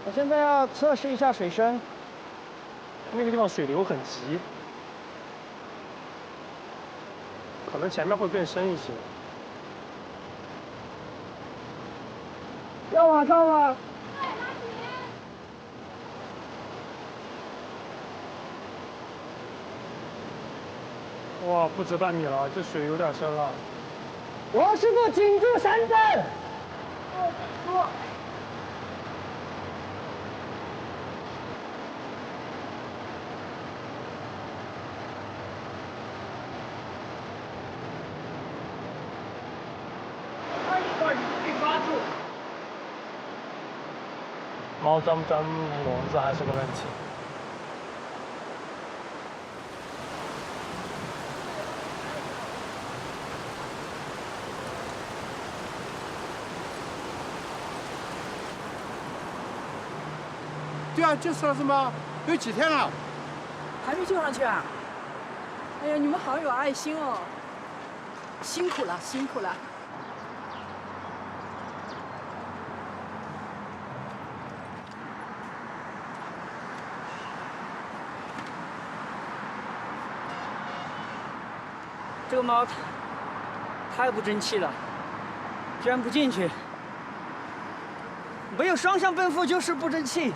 我现在要测试一下水深，那个地方水流很急，可能前面会更深一些。要往上吗？哇，不止半米了，这水有点深了。王师傅，紧住绳子！猫沾不沾笼子还是个问题。对啊，就是了是吗？有几天了？还没救上去啊？哎呀，你们好有爱心哦！辛苦了，辛苦了。这个猫太不争气了，居然不进去。没有双向奔赴就是不争气。